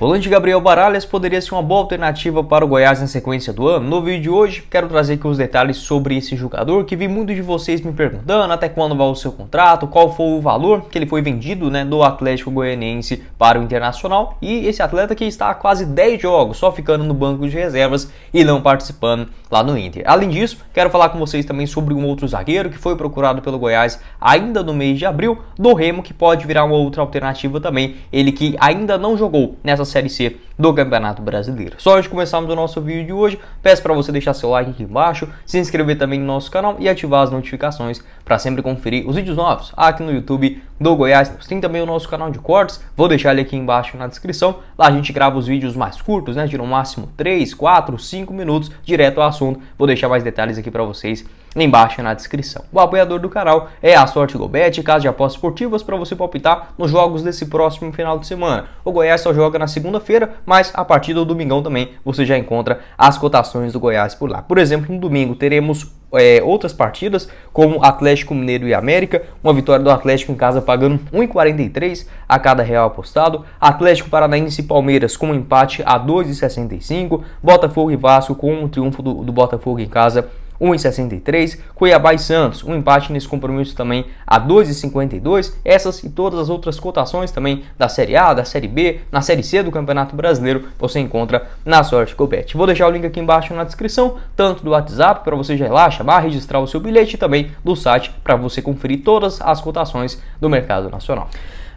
Volante Gabriel Baralhas poderia ser uma boa alternativa para o Goiás na sequência do ano. No vídeo de hoje, quero trazer aqui os detalhes sobre esse jogador que vi muitos de vocês me perguntando até quando vai o seu contrato, qual foi o valor que ele foi vendido do Atlético Goianiense para o Internacional, e esse atleta que está há quase 10 jogos só ficando no banco de reservas e não participando lá no Inter. Além disso, quero falar com vocês também sobre um outro zagueiro que foi procurado pelo Goiás ainda no mês de abril, do Remo, que pode virar uma outra alternativa também, ele que ainda não jogou nessa Série C do Campeonato Brasileiro. Só antes de começarmos o nosso vídeo de hoje, peço para você deixar seu like aqui embaixo, se inscrever também no nosso canal e ativar as notificações para sempre conferir os vídeos novos aqui no YouTube do Goiás. Tem também o nosso canal de cortes, vou deixar ele aqui embaixo na descrição. Lá a gente grava os vídeos mais curtos, de no máximo 3, 4, 5 minutos, direto ao assunto. Vou deixar mais detalhes aqui para vocês embaixo na descrição. O apoiador do canal é a Sorte Gobet, casa de apostas esportivas para você palpitar nos jogos desse próximo final de semana. O Goiás só joga na segunda-feira, mas a partir do domingão também você já encontra as cotações do Goiás por lá. Por exemplo, no domingo teremos outras partidas, como Atlético Mineiro e América, uma vitória do Atlético em casa pagando 1,43 a cada real apostado, Atlético Paranaense e Palmeiras com um empate a 2,65, Botafogo e Vasco com um triunfo do Botafogo em casa 1,63, Cuiabá e Santos, um empate nesse compromisso também a 2,52, essas e todas as outras cotações também da Série A, da Série B, na Série C do Campeonato Brasileiro, você encontra na Sorte Gobet. Vou deixar o link aqui embaixo na descrição, tanto do WhatsApp para você já ir lá, chamar, registrar o seu bilhete, e também do site para você conferir todas as cotações do mercado nacional.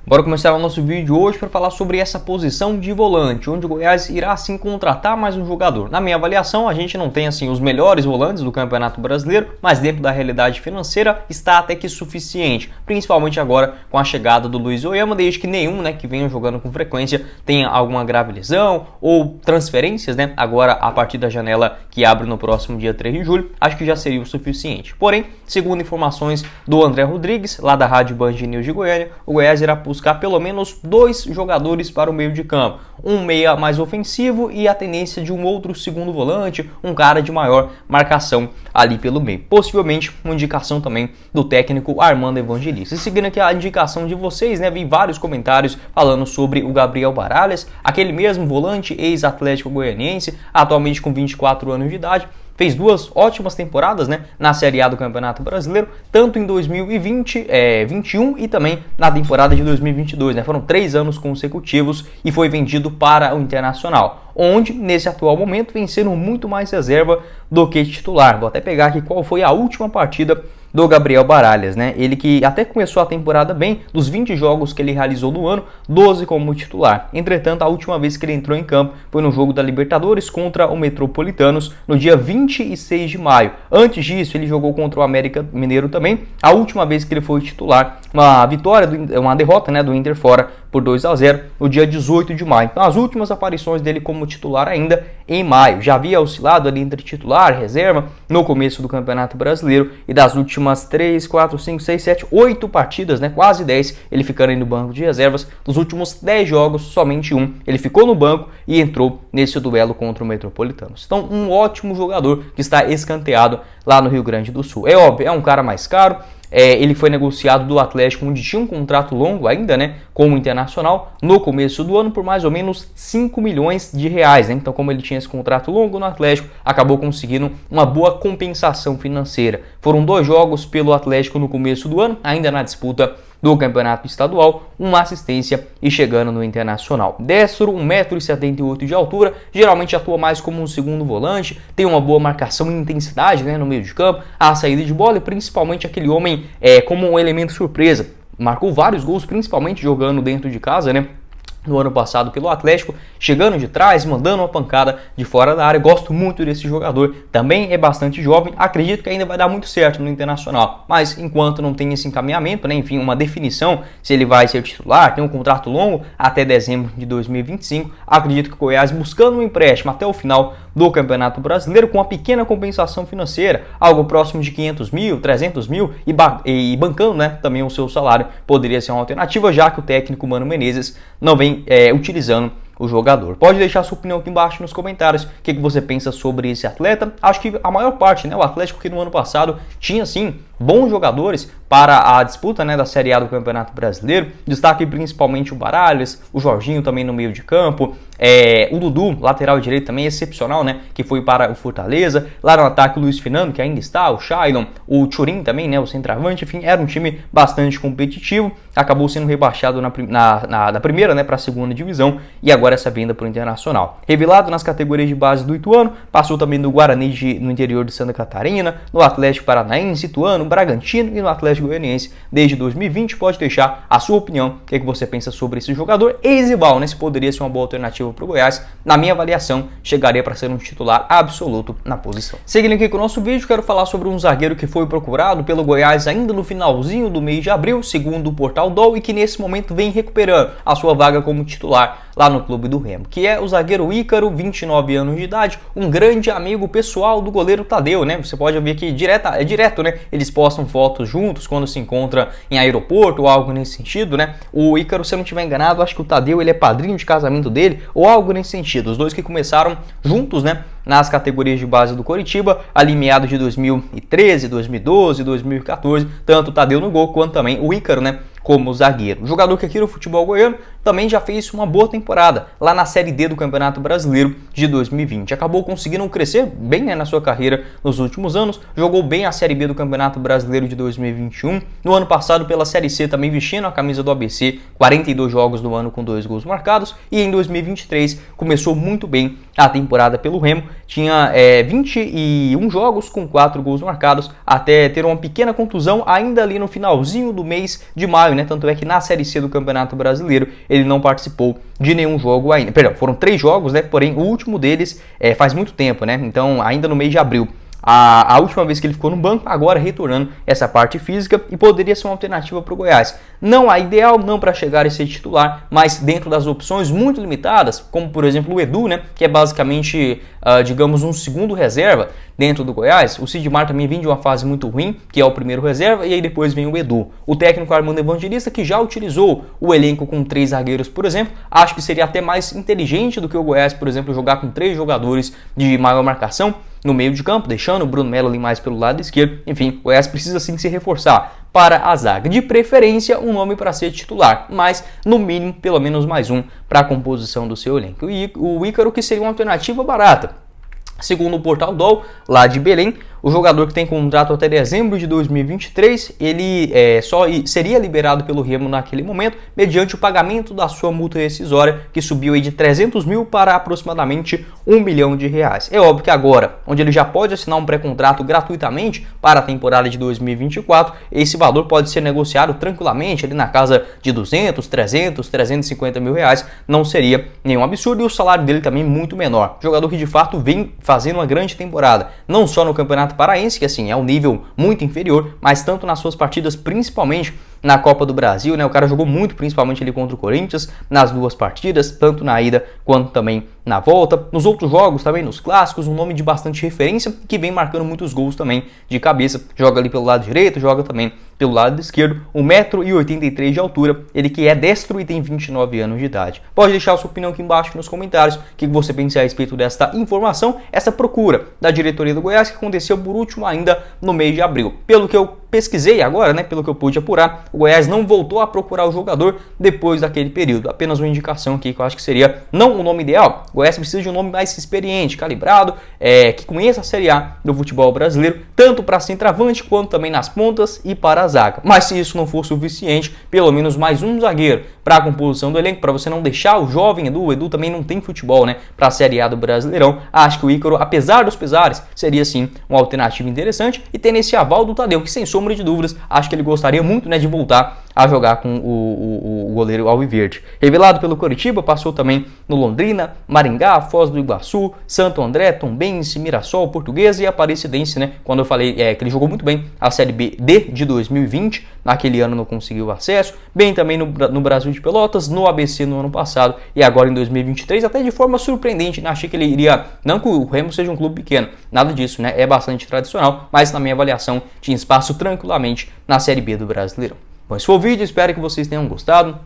Bora começar o nosso vídeo de hoje para falar sobre essa posição de volante, onde o Goiás irá sim contratar mais um jogador. Na minha avaliação, a gente não tem assim os melhores volantes do Campeonato Brasileiro, mas dentro da realidade financeira está até que suficiente, principalmente agora com a chegada do Luiz Oyama, desde que nenhum que venha jogando com frequência tenha alguma grave lesão ou transferências, agora a partir da janela que abre no próximo dia 3 de julho, acho que já seria o suficiente. Porém, segundo informações do André Rodrigues, lá da Rádio Band News de Goiânia, o Goiás irá buscar pelo menos 2 jogadores para o meio de campo, um meia mais ofensivo e a tendência de um outro segundo volante, um cara de maior marcação ali pelo meio. Possivelmente uma indicação também do técnico Armando Evangelista. E seguindo aqui a indicação de vocês, vi vários comentários falando sobre o Gabriel Baralhas, aquele mesmo volante ex-Atlético Goianiense, atualmente com 24 anos de idade. Fez 2 ótimas temporadas na Série A do Campeonato Brasileiro, tanto em 2021 e também na temporada de 2022. Foram 3 anos consecutivos e foi vendido para o Internacional, onde nesse atual momento vem sendo muito mais reserva do que titular. Vou até pegar aqui qual foi a última partida do Gabriel Baralhas, ele que até começou a temporada bem, dos 20 jogos que ele realizou no ano, 12 como titular. Entretanto, a última vez que ele entrou em campo foi no jogo da Libertadores contra o Metropolitanos, no dia 26 de maio. Antes disso, ele jogou contra o América Mineiro também, a última vez que ele foi titular, uma derrota do Inter fora por 2-0 no dia 18 de maio. Então, as últimas aparições dele como titular ainda em maio. Já havia oscilado ali entre titular e reserva no começo do Campeonato Brasileiro, e das últimas 3, 4, 5, 6, 7, 8 partidas, quase 10, ele ficando aí no banco de reservas. Dos últimos 10 jogos, somente um ele ficou no banco e entrou nesse duelo contra o Metropolitanos. Então, um ótimo jogador que está escanteado lá no Rio Grande do Sul. É óbvio, é um cara mais caro. Ele foi negociado do Atlético, onde tinha um contrato longo ainda, como Internacional, no começo do ano, por mais ou menos 5 milhões de reais. Então, como ele tinha esse contrato longo no Atlético, acabou conseguindo uma boa compensação financeira. Foram 2 jogos pelo Atlético no começo do ano, ainda na disputa do Campeonato Estadual, uma assistência e chegando no Internacional. Destro, 1,78 m de altura, geralmente atua mais como um segundo volante, tem uma boa marcação e intensidade no meio de campo, a saída de bola e principalmente aquele homem como um elemento surpresa. Marcou vários gols, principalmente jogando dentro de casa, no ano passado pelo Atlético, chegando de trás, mandando uma pancada de fora da área. Gosto muito desse jogador, também é bastante jovem, acredito que ainda vai dar muito certo no Internacional, mas enquanto não tem esse encaminhamento, enfim, uma definição se ele vai ser titular, tem um contrato longo até dezembro de 2025, acredito que o Goiás, buscando um empréstimo até o final do Campeonato Brasileiro, com uma pequena compensação financeira, algo próximo de 500 mil, 300 mil, e bancando também o seu salário, poderia ser uma alternativa, já que o técnico Mano Menezes não vem utilizando o jogador. Pode deixar sua opinião aqui embaixo nos comentários, o que você pensa sobre esse atleta. Acho que a maior parte, o Atlético, que no ano passado tinha sim bons jogadores para a disputa, né, da Série A do Campeonato Brasileiro. Destaque principalmente o Baralhas, o Jorginho também no meio de campo, o Dudu, lateral direito também excepcional, né, que foi para o Fortaleza. Lá no ataque o Luiz Fernando, que ainda está, o Shailon, o Thurin também, né, o centroavante. Enfim, era um time bastante competitivo. Acabou sendo rebaixado na primeira, né, para a segunda divisão, e agora essa venda para o Internacional. Revelado nas categorias de base do Ituano, passou também no Guarani no interior de Santa Catarina, no Atlético Paranaense, Ituano, Bragantino e no Atlético Goianiense desde 2020. Pode deixar a sua opinião, o que você pensa sobre esse jogador. Ex-rival, né, se poderia ser uma boa alternativa para o Goiás. Na minha avaliação, chegaria para ser um titular absoluto na posição. Seguindo aqui com o nosso vídeo, quero falar sobre um zagueiro que foi procurado pelo Goiás ainda no finalzinho do mês de abril, segundo o portal DOL, e que nesse momento vem recuperando a sua vaga como titular lá no clube do Remo, que é o zagueiro Ícaro, 29 anos de idade, um grande amigo pessoal do goleiro Tadeu, né? Você pode ver que direto, né? Eles postam fotos juntos quando se encontram em aeroporto ou algo nesse sentido, né? O Ícaro, se eu não estiver enganado, acho que o Tadeu ele é padrinho de casamento dele ou algo nesse sentido. Os dois que começaram juntos, né, nas categorias de base do Coritiba, ali meados de 2013, 2012, 2014, tanto o Tadeu no gol quanto também o Ícaro, né, como zagueiro. O jogador que aqui no futebol goiano também já fez uma boa temporada lá na Série D do Campeonato Brasileiro de 2020. Acabou conseguindo crescer bem, né, na sua carreira nos últimos anos, jogou bem a Série B do Campeonato Brasileiro de 2021. No ano passado, pela Série C, também vestindo a camisa do ABC, 42 jogos no ano com 2 gols marcados. E em 2023 começou muito bem a temporada pelo Remo, tinha 21 jogos com 4 gols marcados, até ter uma pequena contusão ainda ali no finalzinho do mês de maio, né? Tanto é que na Série C do Campeonato Brasileiro ele não participou de nenhum jogo ainda. Perdão, foram 3 jogos, né? Porém, o último deles faz muito tempo, né? Então, ainda no mês de abril. A última vez que ele ficou no banco, agora retornando essa parte física, e poderia ser uma alternativa para o Goiás. Não a ideal, não para chegar a ser titular, mas dentro das opções muito limitadas, como por exemplo o Edu, né, que é basicamente, digamos, um segundo reserva dentro do Goiás. O Sidmar também vem de uma fase muito ruim, que é o primeiro reserva, e aí depois vem o Edu. O técnico Armando Evangelista, que já utilizou o elenco com 3 zagueiros, por exemplo, acho que seria até mais inteligente do que o Goiás, por exemplo, jogar com 3 jogadores de maior marcação no meio de campo, deixando o Bruno Melo ali mais pelo lado esquerdo. Enfim, o Goiás precisa sim se reforçar para a zaga. De preferência, um nome para ser titular, mas no mínimo, pelo menos mais um para a composição do seu elenco. E o Ícaro, que seria uma alternativa barata. Segundo o portal DOL, lá de Belém, o jogador que tem contrato até dezembro de 2023, ele só seria liberado pelo Remo naquele momento, mediante o pagamento da sua multa rescisória, que subiu aí de 300 mil para aproximadamente 1 milhão de reais. É óbvio que agora, onde ele já pode assinar um pré-contrato gratuitamente para a temporada de 2024, esse valor pode ser negociado tranquilamente ali na casa de 200, 300, 350 mil reais, não seria nenhum absurdo, e o salário dele também muito menor. Jogador que de fato vem fazendo uma grande temporada, não só no Campeonato Paraense, que assim é um nível muito inferior, mas tanto nas suas partidas, principalmente na Copa do Brasil, né? O cara jogou muito, principalmente ali contra o Corinthians, nas 2 partidas, tanto na ida quanto também na volta. Nos outros jogos, também nos clássicos, um nome de bastante referência, que vem marcando muitos gols também de cabeça. Joga ali pelo lado direito, joga também pelo lado esquerdo, 1,83 m de altura, ele que é destro e tem 29 anos de idade. Pode deixar a sua opinião aqui embaixo nos comentários, o que você pensa a respeito desta informação, essa procura da diretoria do Goiás, que aconteceu por último ainda no mês de abril. Pelo que eu pesquisei agora, né, pelo que eu pude apurar, o Goiás não voltou a procurar o jogador depois daquele período. Apenas uma indicação aqui que eu acho que seria não o nome ideal. O Goiás precisa de um nome mais experiente, calibrado, que conheça a Série A do futebol brasileiro, tanto para centroavante quanto também nas pontas e para a zaga. Mas se isso não for suficiente, pelo menos mais um zagueiro para a composição do elenco, para você não deixar o jovem Edu. O Edu também não tem futebol, né, para a Série A do Brasileirão. Acho que o Ícaro, apesar dos pesares, seria sim uma alternativa interessante, e tem esse aval do Tadeu, que sem sombra de dúvidas, acho que ele gostaria muito, né, de voltar a jogar com o goleiro alviverde. Revelado pelo Coritiba, passou também no Londrina, Maringá, Foz do Iguaçu, Santo André, Tombense, Mirassol, Portuguesa e Aparecidense, né? Quando eu falei que ele jogou muito bem a Série B de 2020, naquele ano não conseguiu acesso, bem também no Brasil de Pelotas, no ABC no ano passado e agora em 2023, até de forma surpreendente, né? Achei que ele iria, não que o Remo seja um clube pequeno, nada disso, né? É bastante tradicional, mas na minha avaliação tinha espaço tranquilamente na Série B do Brasileirão. Bom, esse foi o vídeo, espero que vocês tenham gostado.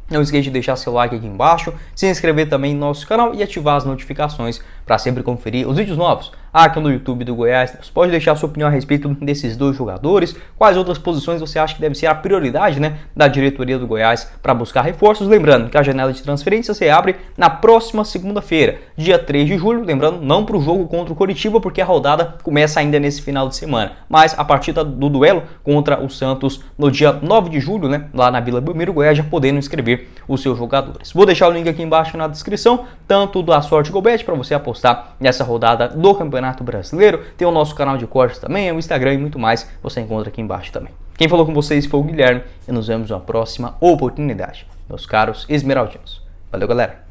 Não esqueça de deixar seu like aqui embaixo, se inscrever também no nosso canal e ativar as notificações para sempre conferir os vídeos novos aqui no YouTube do Goiás. Você pode deixar sua opinião a respeito desses dois jogadores, quais outras posições você acha que deve ser a prioridade, né, da diretoria do Goiás para buscar reforços. Lembrando que a janela de transferência se abre na próxima segunda-feira, dia 3 de julho, lembrando, não para o jogo contra o Coritiba, porque a rodada começa ainda nesse final de semana, mas a partir do duelo contra o Santos no dia 9 de julho, né, lá na Vila Belmiro, Goiás já podendo inscrever os seus jogadores. Vou deixar o link aqui embaixo na descrição, tanto da Sorte Golbet para você apostar nessa rodada do Campeonato Brasileiro, tem o nosso canal de cortes também, o Instagram e muito mais, você encontra aqui embaixo também. Quem falou com vocês foi o Guilherme e nos vemos na próxima oportunidade, meus caros esmeraldinos. Valeu, galera!